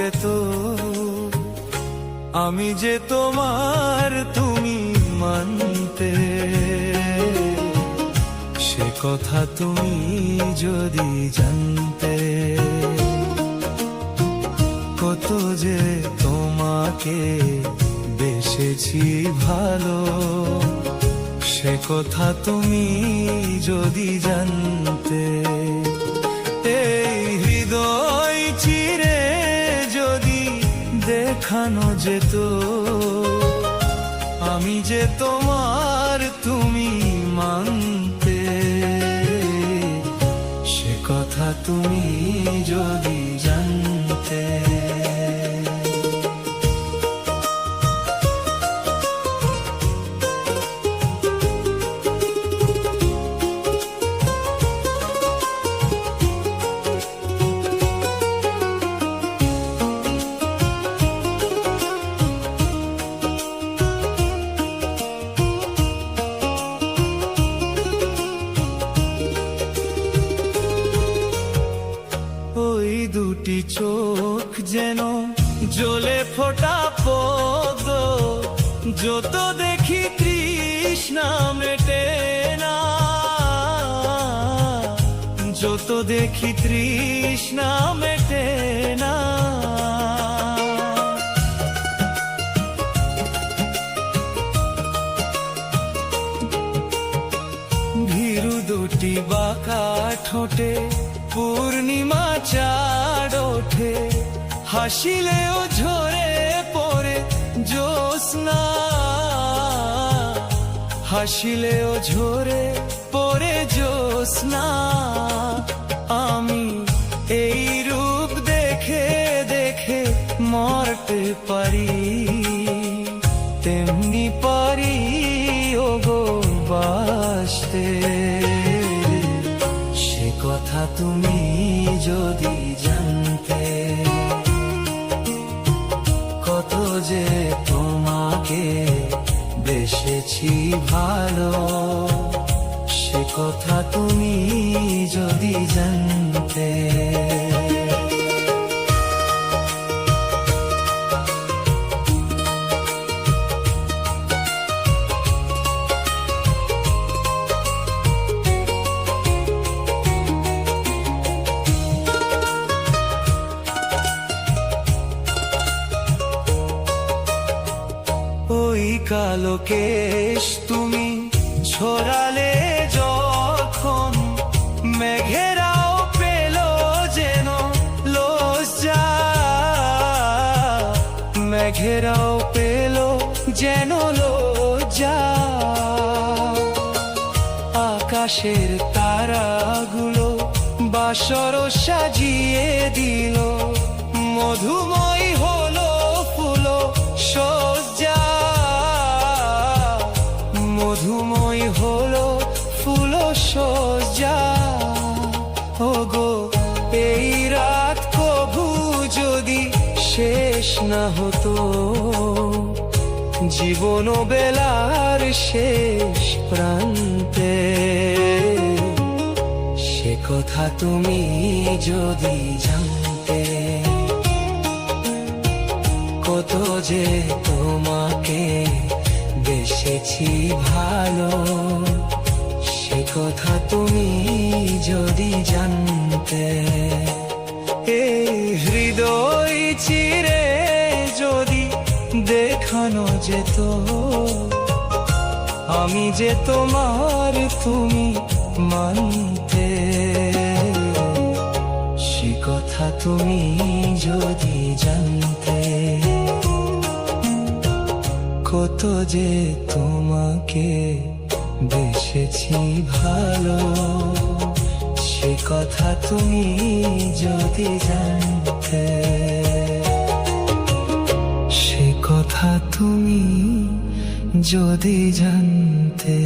যেত, আমি যে তোমার তুমি মানতে, সে কথা তুমি যদি জানতে। কত যে তোমাকে বেসেছি ভালো, সে কথা তুমি যদি জানতে। এই হৃদয় চিরে যদি দেখানো যেত, আমি যে তোমার তুমি মানতে, সে কথা তুমি যদি জানতে। ওই দুটি চোখ যেন জ্বলে ফোটা পদ্ম, যত দেখি তৃষ্ণা মেটে না, যত দেখি তৃষ্ণা মেটে না। ভীরু দুটি বাঁকা ঠোঁটে পূর্ণিমা চাঁদ ওঠে, হাসিলেও ঝরে পড়ে জ্যোৎস্না, হাসিলেও ঝরে পড়ে জ্যোৎস্না। আমি এই রূপ দেখে দেখে মরতে পারি, তেমনি পারি ওগো বাসতে। সে কথা তুমি যদি জানতে, কত যে তোমাকে বেসেছি ভালো, সে কথা তুমি যদি জানতে। ওই কালো কেশ তুমি ছড়ালে যখন, মেঘেরাও পেল যেন লজ্জা, মেঘেরাও পেল যেন লজ্জা। আকাশের তারাগুলো বাসর সাজিয়ে দিল, মধুময় হলো ফুল সজ্জা, মধুময় হলো ফুল সজ্জা। ওগো এই রাত কভু যদি শেষ না হতো, জীবন বেলার শেষ প্রান্তে, সে কথা তুমি যদি জানতে। কত যে তোমাকে বেসেছি ভালো, সে কথা তুমি যদি জানতে। এই হৃদয় চিরে যদি দেখানো যেত, আমি যে তোমার তুমি মানতে, সে কথা তুমি যদি জানতে। কত যে তোমাকে বেসেছি ভালো, সে কথা তুমি যদি জানতে, সে কথা তুমি যদি জানতে।